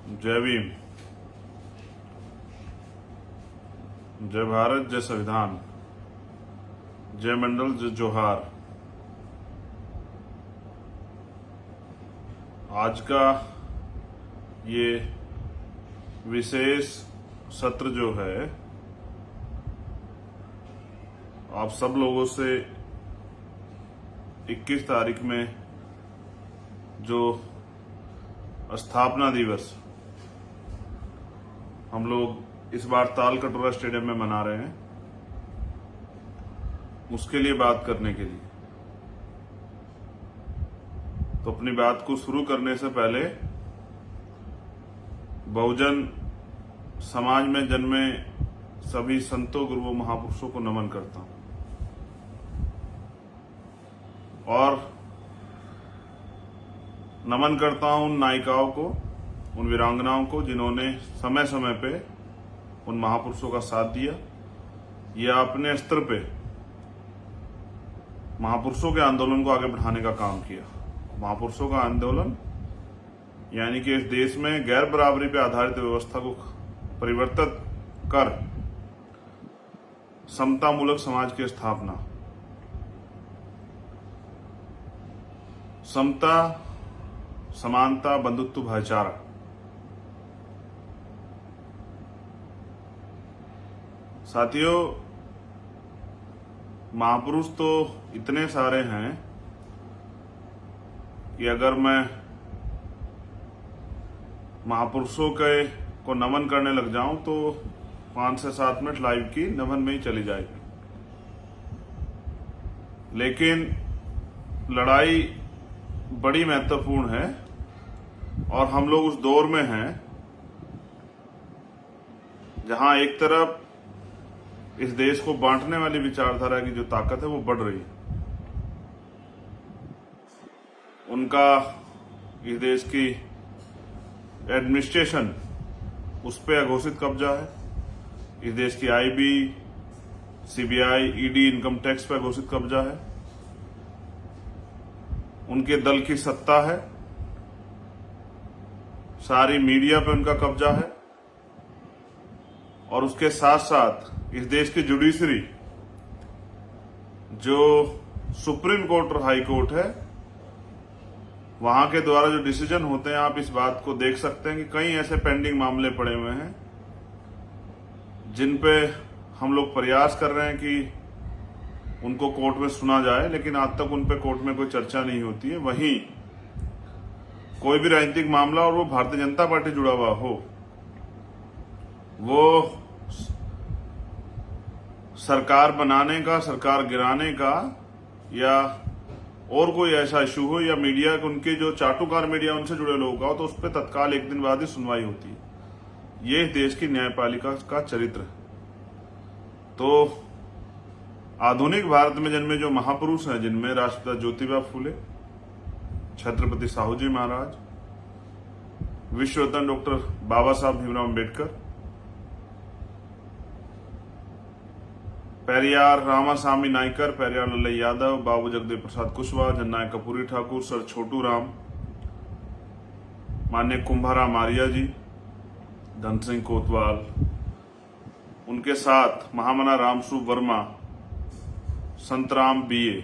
जय भीम, जय भारत, जय संविधान, जय मंडल, जय जोहार। आज का ये विशेष सत्र जो है, आप सब लोगों से 21 तारीख में जो स्थापना दिवस हम लोग इस बार ताल कटोरा स्टेडियम में मना रहे हैं, उसके लिए बात करने के लिए। तो अपनी बात को शुरू करने से पहले बहुजन समाज में जन्मे सभी संतों, गुरुओं, महापुरुषों को नमन करता हूं और नमन करता हूं उन नायिकाओं को, उन वीरांगनाओं को जिन्होंने समय समय पे उन महापुरुषों का साथ दिया या अपने स्तर पे महापुरुषों के आंदोलन को आगे बढ़ाने का काम किया। महापुरुषों का आंदोलन यानी कि इस देश में गैर बराबरी पे आधारित व्यवस्था को परिवर्तित कर समतामूलक समाज की स्थापना। समता, समानता, बंधुत्व, भाईचारा, साथियों, महापुरुष तो इतने सारे हैं कि अगर मैं महापुरुषों को नमन करने लग जाऊं तो 5 से 7 मिनट लाइव की नमन में ही चली जाएगी। लेकिन लड़ाई बड़ी महत्वपूर्ण है और हम लोग उस दौर में हैं जहां एक तरफ इस देश को बांटने वाली विचारधारा की जो ताकत है वो बढ़ रही है। उनका इस देश की एडमिनिस्ट्रेशन, उस पर अघोषित कब्जा है। इस देश की IB, CBI, ED, income tax पर अघोषित कब्जा है। उनके दल की सत्ता है, सारी मीडिया पे उनका कब्जा है और उसके साथ साथ इस देश की जुडिशरी, जो सुप्रीम कोर्ट और हाई कोर्ट है, वहां के द्वारा जो डिसीजन होते हैं, आप इस बात को देख सकते हैं कि कई ऐसे पेंडिंग मामले पड़े हुए हैं जिन पे हम लोग प्रयास कर रहे हैं कि उनको कोर्ट में सुना जाए, लेकिन आज तक उन पे कोर्ट में कोई चर्चा नहीं होती है। वहीं कोई भी राजनीतिक मामला और वो भारतीय जनता पार्टी जुड़ा हुआ हो, वो सरकार बनाने का, सरकार गिराने का या और कोई ऐसा इशू हो या मीडिया, उनके जो चाटुकार मीडिया उनसे जुड़े लोग हो, तो उस पर तत्काल एक दिन बाद ही सुनवाई होती है। ये देश की न्यायपालिका का चरित्र है। तो आधुनिक भारत में जन्मे जो महापुरुष हैं, जिनमें राष्ट्रपिता ज्योतिबा फूले, छत्रपति साहू जी महाराज, विश्व रत्न डॉक्टर बाबा साहब भीमराव अम्बेडकर, पेरियार रामासामी नायकर, पेरियार लल्लई यादव, बाबू जगदेव प्रसाद कुशवाहा, जननायक कपूरी ठाकुर, सर छोटू राम, मान्य कुंभाराम आर्या जी, धन सिंह कोतवाल, उनके साथ महामना रामस्वरूप वर्मा, संतराम बीए,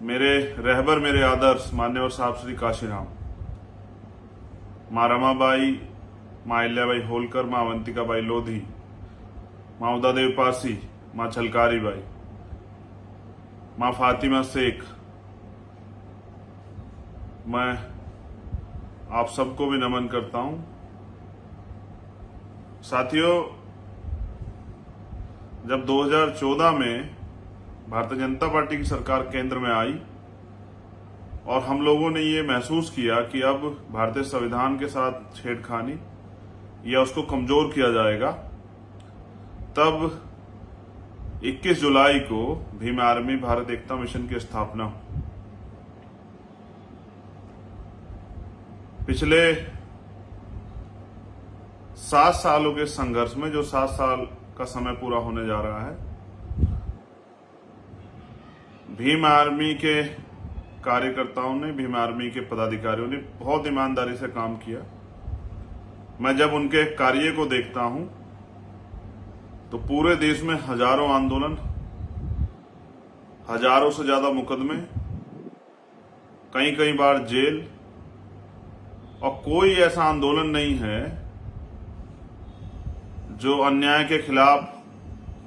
मेरे रहबर, मेरे आदर्श मान्यवर साहब श्री काशीराम, मां रमाबाई, मां अहिल्याबाई होलकर, मां अवंतिकाबाई लोधी, मां उदादेव पासी, मां छलकारी बाई, मां फातिमा शेख, मैं आप सबको भी नमन करता हूं। साथियों, जब 2014 में भारतीय जनता पार्टी की सरकार केंद्र में आई और हम लोगों ने ये महसूस किया कि अब भारतीय संविधान के साथ छेड़खानी या उसको कमजोर किया जाएगा, तब 21 जुलाई को भीम आर्मी भारत एकता मिशन की स्थापना हुई। पिछले 7 सालों के संघर्ष में, जो 7 साल का समय पूरा होने जा रहा है, भीम आर्मी के कार्यकर्ताओं ने, भीम आर्मी के पदाधिकारियों ने बहुत ईमानदारी से काम किया। मैं जब उनके कार्य को देखता हूं तो पूरे देश में हजारों आंदोलन, हजारों से ज्यादा मुकदमे, कई कई बार जेल, और कोई ऐसा आंदोलन नहीं है जो अन्याय के खिलाफ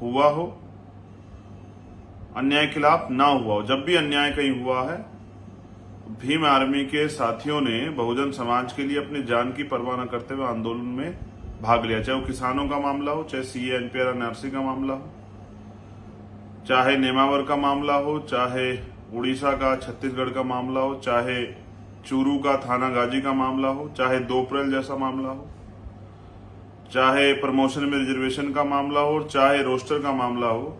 हुआ हो, अन्याय के खिलाफ ना हुआ हो। जब भी अन्याय कहीं हुआ है, भीम आर्मी के साथियों ने बहुजन समाज के लिए अपनी जान की परवाह न करते हुए आंदोलन में भाग लिया। चाहे वो किसानों का मामला हो, चाहे सीए एनपीआर एनआरसी का मामला हो, चाहे नेमावर का मामला हो, चाहे उड़ीसा का, छत्तीसगढ़ का मामला हो, चाहे चूरू का, थाना गाजी का मामला हो, चाहे 2 अप्रैल जैसा मामला हो, चाहे प्रमोशन में रिजर्वेशन का मामला हो, चाहे रोस्टर का मामला हो।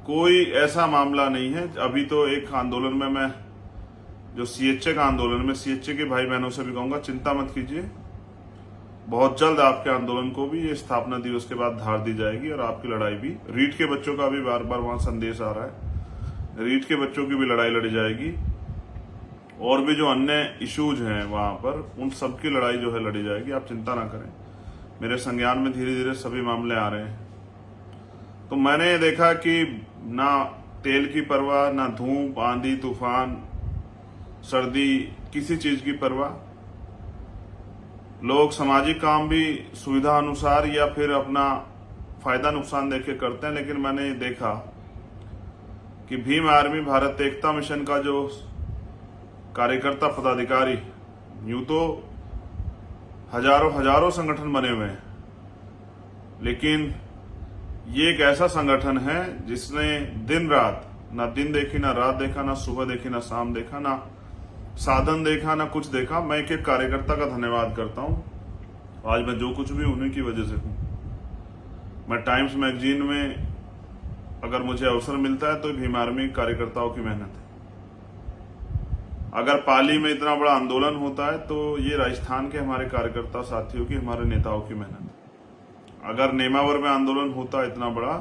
कोई ऐसा मामला नहीं है। अभी तो एक आंदोलन में मैं, जो सीएचए का आंदोलन में, सीएचए के भाई बहनों से भी कहूंगा, चिंता मत कीजिए, बहुत जल्द आपके आंदोलन को भी ये स्थापना दिवस के बाद धार दी जाएगी और आपकी लड़ाई भी, रीट के बच्चों का भी बार बार वहां संदेश आ रहा है, रीट के बच्चों की भी लड़ाई लड़ी जाएगी, और भी जो अन्य इश्यूज हैं वहां पर, उन सब की लड़ाई जो है लड़ी जाएगी। आप चिंता ना करें, मेरे संज्ञान में धीरे धीरे सभी मामले आ रहे हैं। तो मैंने ये देखा कि ना तेल की परवाह, ना धूप, आंधी, तूफान, सर्दी, किसी चीज की परवाह। लोग सामाजिक काम भी सुविधा अनुसार या फिर अपना फायदा नुकसान देख के करते हैं, लेकिन मैंने देखा कि भीम आर्मी भारत एकता मिशन का जो कार्यकर्ता पदाधिकारी, यूं तो हजारों संगठन बने हुए हैं, लेकिन ये एक ऐसा संगठन है जिसने दिन रात, ना दिन देखी, ना रात देखा, ना सुबह देखी, ना शाम देखा, ना साधन देखा, ना कुछ देखा। मैं एक एक कार्यकर्ता का धन्यवाद करता हूं। आज मैं जो कुछ भी उन्हीं की वजह से हूं। मैं टाइम्स मैगजीन में अगर मुझे अवसर मिलता है तो भीम आर्मी कार्यकर्ताओं की मेहनत है। अगर पाली में इतना बड़ा आंदोलन होता है तो ये राजस्थान के हमारे कार्यकर्ता साथियों की, हमारे नेताओं की मेहनत है। अगर नेमावर में आंदोलन होता है इतना बड़ा,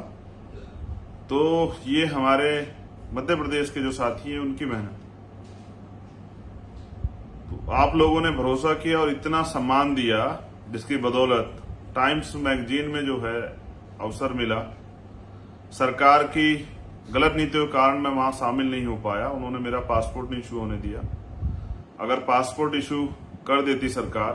तो ये हमारे मध्य प्रदेश के जो साथी हैं उनकी मेहनत। तो आप लोगों ने भरोसा किया और इतना सम्मान दिया, जिसकी बदौलत टाइम्स मैगजीन में जो है अवसर मिला। सरकार की गलत नीतियों के कारण मैं वहां शामिल नहीं हो पाया, उन्होंने मेरा पासपोर्ट नहीं इशू होने दिया। अगर पासपोर्ट इशू कर देती सरकार,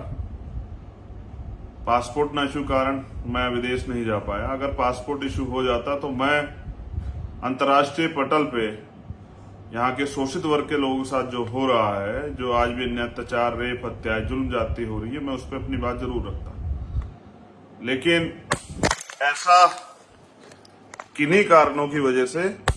पासपोर्ट न इशू कारण मैं विदेश नहीं जा पाया। अगर पासपोर्ट इशू हो जाता तो मैं अंतर्राष्ट्रीय पटल पे यहाँ के शोषित वर्ग के लोगों के साथ जो हो रहा है, जो आज भी अन्य अत्याचार, रेप, हत्या, जुल्म जाती हो रही है, मैं उस पर अपनी बात जरूर रखता। लेकिन ऐसा किन्हीं कारणों की वजह से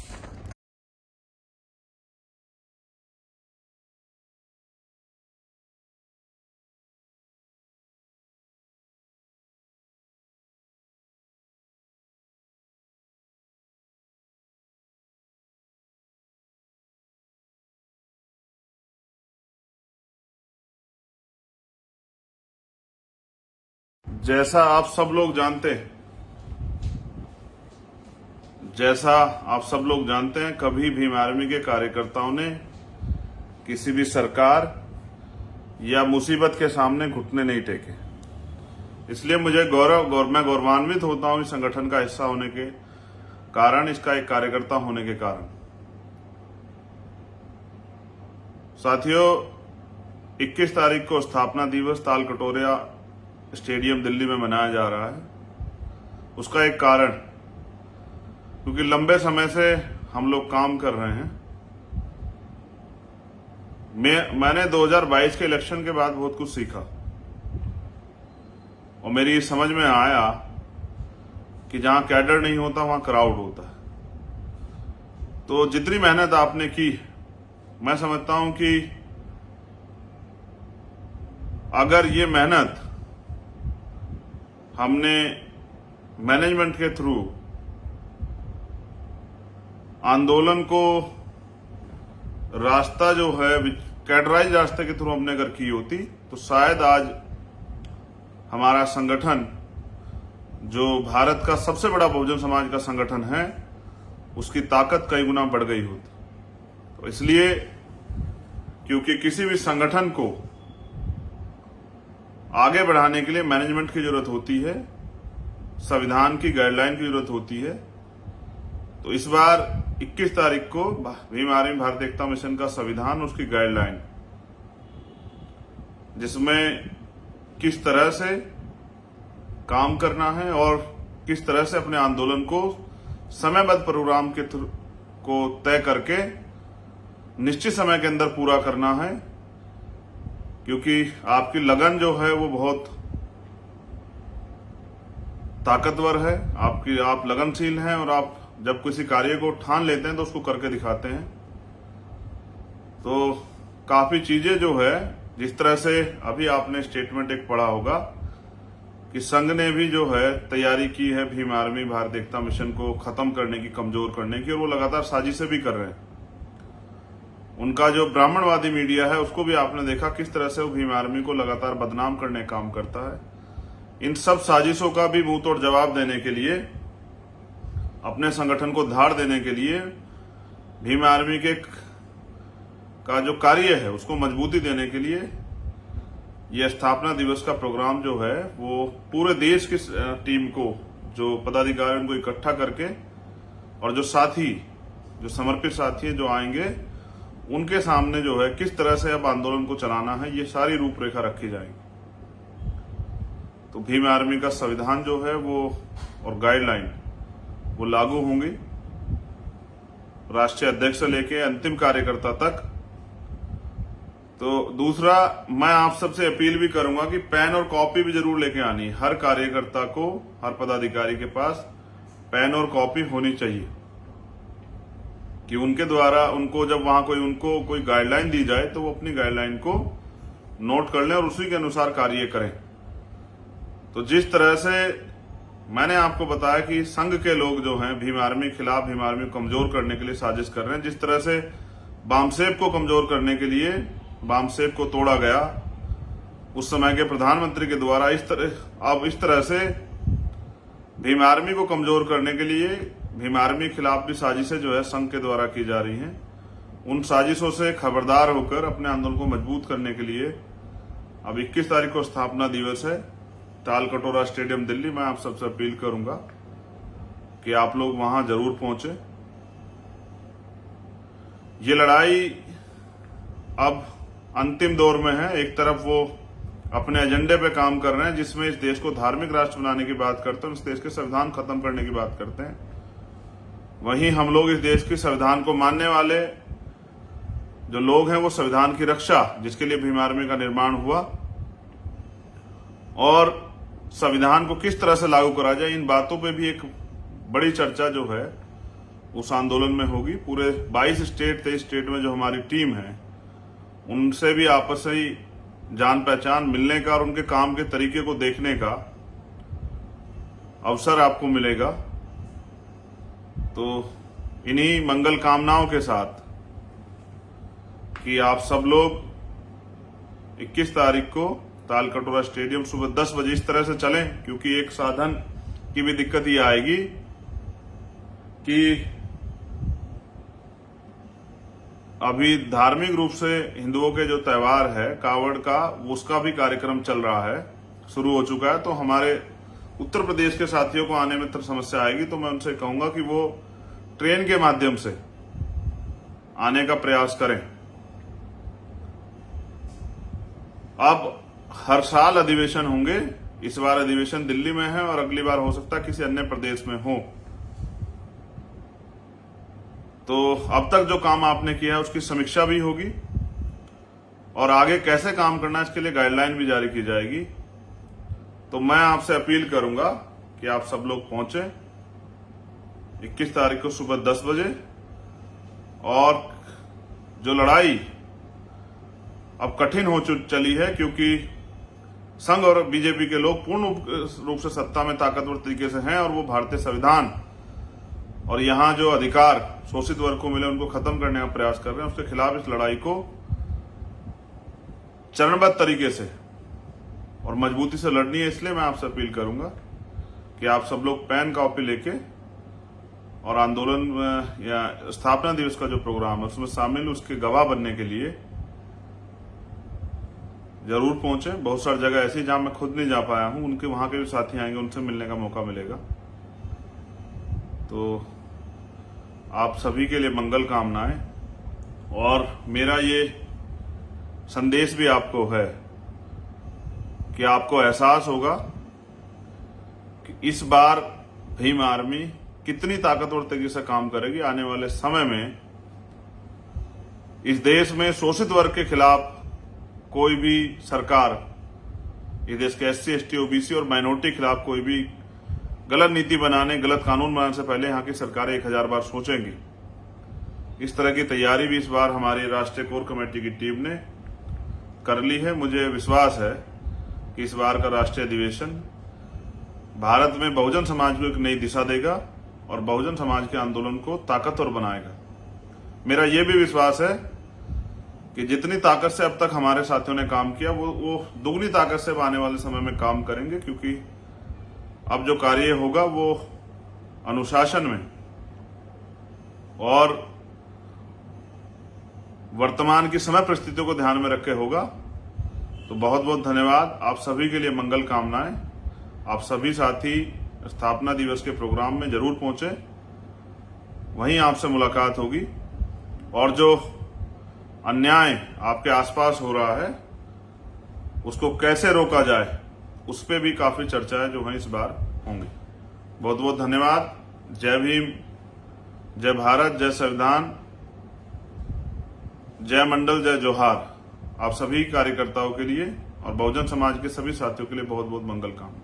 जैसा आप सब लोग जानते हैं, कभी भीम आर्मी के कार्यकर्ताओं ने किसी भी सरकार या मुसीबत के सामने घुटने नहीं टेके। इसलिए मुझे मैं गौरवान्वित होता हूं इस संगठन का हिस्सा होने के कारण, इसका एक कार्यकर्ता होने के कारण। साथियों, 21 तारीख को स्थापना दिवस ताल कटोरिया स्टेडियम दिल्ली में मनाया जा रहा है। उसका एक कारण, क्योंकि लंबे समय से हम लोग काम कर रहे हैं। मैंने 2022 के इलेक्शन के बाद बहुत कुछ सीखा और मेरी समझ में आया कि जहां कैडर नहीं होता वहां क्राउड होता है। तो जितनी मेहनत आपने की, मैं समझता हूं कि अगर ये मेहनत हमने मैनेजमेंट के थ्रू आंदोलन को रास्ता जो है कैडराइज रास्ते के थ्रू हमने अगर की होती, तो शायद आज हमारा संगठन, जो भारत का सबसे बड़ा बहुजन समाज का संगठन है, उसकी ताकत कई गुना बढ़ गई होती। तो इसलिए क्योंकि किसी भी संगठन को आगे बढ़ाने के लिए मैनेजमेंट की जरूरत होती है, संविधान की गाइडलाइन की जरूरत होती है। तो इस बार 21 तारीख को भीम आर्मी भारत एकता मिशन का संविधान, उसकी गाइडलाइन, जिसमें किस तरह से काम करना है और किस तरह से अपने आंदोलन को समयबद्ध प्रोग्राम के को तय करके निश्चित समय के अंदर पूरा करना है, क्योंकि आपकी लगन जो है वो बहुत ताकतवर है, आप लगनशील हैं और आप जब किसी कार्य को ठान लेते हैं तो उसको करके दिखाते हैं। तो काफी चीजें जो है, जिस तरह से अभी आपने स्टेटमेंट एक पढ़ा होगा कि संघ ने भी जो है तैयारी की है भीम आर्मी भारत एकता मिशन को खत्म करने की, कमजोर करने की, और वो लगातार साजिशें भी कर रहे हैं। उनका जो ब्राह्मणवादी मीडिया है उसको भी आपने देखा किस तरह से वो भीम आर्मी को लगातार बदनाम करने का काम करता है। इन सब साजिशों का भी मुंह तोड़ जवाब देने के लिए, अपने संगठन को धार देने के लिए, भीम आर्मी का जो कार्य है उसको मजबूती देने के लिए यह स्थापना दिवस का प्रोग्राम जो है वो पूरे देश की टीम को, जो पदाधिकारी, उनको इकट्ठा करके, और जो साथी, जो समर्पित साथी है जो आएंगे, उनके सामने जो है किस तरह से अब आंदोलन को चलाना है, ये सारी रूपरेखा रखी जाएगी। तो भीम आर्मी का संविधान जो है वो और गाइडलाइन वो लागू होंगी राष्ट्रीय अध्यक्ष से लेके अंतिम कार्यकर्ता तक। तो दूसरा, मैं आप सबसे अपील भी करूंगा कि पेन और कॉपी भी जरूर लेके आनी है। हर कार्यकर्ता को, हर पदाधिकारी के पास पेन और कॉपी होनी चाहिए, कि उनके द्वारा उनको जब वहां कोई गाइडलाइन दी जाए तो वो अपनी गाइडलाइन को नोट कर लें और उसी के अनुसार कार्य करें। तो जिस तरह से मैंने आपको बताया कि संघ के लोग जो हैं भीम आर्मी के खिलाफ, भीम आर्मी को कमजोर करने के लिए साजिश कर रहे हैं, जिस तरह से बामसेब को कमजोर करने के लिए बामसेब को तोड़ा गया उस समय के प्रधानमंत्री के द्वारा, इस तरह से भीम आर्मी को कमजोर करने के लिए भीम आर्मी के खिलाफ भी साजिशें जो है संघ के द्वारा की जा रही हैं। उन साजिशों से खबरदार होकर अपने आंदोलन को मजबूत करने के लिए अब 21 तारीख को स्थापना दिवस है, तालकटोरा स्टेडियम दिल्ली। मैं आप सबसे अपील करूंगा कि आप लोग वहां जरूर पहुंचे। ये लड़ाई अब अंतिम दौर में है। एक तरफ वो अपने एजेंडे पे काम कर रहे हैं जिसमें इस देश को धार्मिक राष्ट्र बनाने की बात करते हैं, इस देश के संविधान खत्म करने की बात करते हैं। वहीं हम लोग इस देश के संविधान को मानने वाले जो लोग हैं वो संविधान की रक्षा, जिसके लिए भीम आर्मी का निर्माण हुआ, और संविधान को किस तरह से लागू करा जाए, इन बातों पे भी एक बड़ी चर्चा जो है उस आंदोलन में होगी। पूरे 22 स्टेट, 23 स्टेट में जो हमारी टीम है उनसे भी आपस में जान पहचान मिलने का और उनके काम के तरीके को देखने का अवसर आपको मिलेगा। तो इन्हीं मंगल कामनाओं के साथ कि आप सब लोग 21 तारीख को तालकटोरा स्टेडियम सुबह 10 बजे इस तरह से चलें, क्योंकि एक साधन की भी दिक्कत ये आएगी कि अभी धार्मिक रूप से हिंदुओं के जो त्योहार है कावड़ का, उसका भी कार्यक्रम चल रहा है, शुरू हो चुका है। तो हमारे उत्तर प्रदेश के साथियों को आने में समस्या आएगी, तो मैं उनसे कहूंगा कि वो ट्रेन के माध्यम से आने का प्रयास करें। अब हर साल अधिवेशन होंगे, इस बार अधिवेशन दिल्ली में है और अगली बार हो सकता है किसी अन्य प्रदेश में हो। तो अब तक जो काम आपने किया है उसकी समीक्षा भी होगी और आगे कैसे काम करना है इसके लिए गाइडलाइन भी जारी की जाएगी। तो मैं आपसे अपील करूंगा कि आप सब लोग पहुंचे 21 तारीख को सुबह 10 बजे। और जो लड़ाई अब कठिन हो चली है, क्योंकि संघ और बीजेपी के लोग पूर्ण रूप से सत्ता में ताकतवर तरीके से हैं और वो भारतीय संविधान और यहां जो अधिकार शोषित वर्ग को मिले उनको खत्म करने का प्रयास कर रहे हैं। उसके खिलाफ इस लड़ाई को चरणबद्ध तरीके से और मजबूती से लड़नी है। इसलिए मैं आपसे अपील करूंगा कि आप सब लोग पेन कॉपी लेके और आंदोलन या स्थापना दिवस का जो प्रोग्राम है उसमें शामिल, उसके गवाह बनने के लिए जरूर पहुंचे। बहुत सारी जगह ऐसी जहां मैं खुद नहीं जा पाया हूं, उनके वहां के भी साथी आएंगे, उनसे मिलने का मौका मिलेगा। तो आप सभी के लिए मंगल कामनाएं। और मेरा ये संदेश भी आपको है कि आपको एहसास होगा कि इस बार भीम आर्मी कितनी ताकतवर तरीके से काम करेगी। आने वाले समय में इस देश में शोषित वर्ग के खिलाफ कोई भी सरकार, इस देश के SC, ST, OBC और माइनॉरिटी के खिलाफ कोई भी गलत नीति बनाने, गलत कानून बनाने से पहले यहाँ की सरकारें 1000 बार सोचेंगी। इस तरह की तैयारी भी इस बार हमारी राष्ट्रीय कोर कमेटी की टीम ने कर ली है। मुझे विश्वास है कि इस बार का राष्ट्रीय अधिवेशन भारत में बहुजन समाज को एक नई दिशा देगा और बहुजन समाज के आंदोलन को ताकतवर बनाएगा। मेरा यह भी विश्वास है कि जितनी ताकत से अब तक हमारे साथियों ने काम किया वो दुगनी ताकत से आने वाले समय में काम करेंगे, क्योंकि अब जो कार्य होगा वो अनुशासन में और वर्तमान की समय परिस्थितियों को ध्यान में रखे होगा। तो बहुत बहुत धन्यवाद। आप सभी के लिए मंगल कामनाएं। आप सभी साथी स्थापना दिवस के प्रोग्राम में जरूर पहुंचे, वहीं आपसे मुलाकात होगी। और जो अन्याय आपके आसपास हो रहा है उसको कैसे रोका जाए, उस पर भी काफी चर्चाएं जो हैं इस बार होंगी। बहुत बहुत धन्यवाद। जय भीम, जय भारत, जय संविधान, जय मंडल, जय जोहार। आप सभी कार्यकर्ताओं के लिए और बहुजन समाज के सभी साथियों के लिए बहुत बहुत मंगल कामना।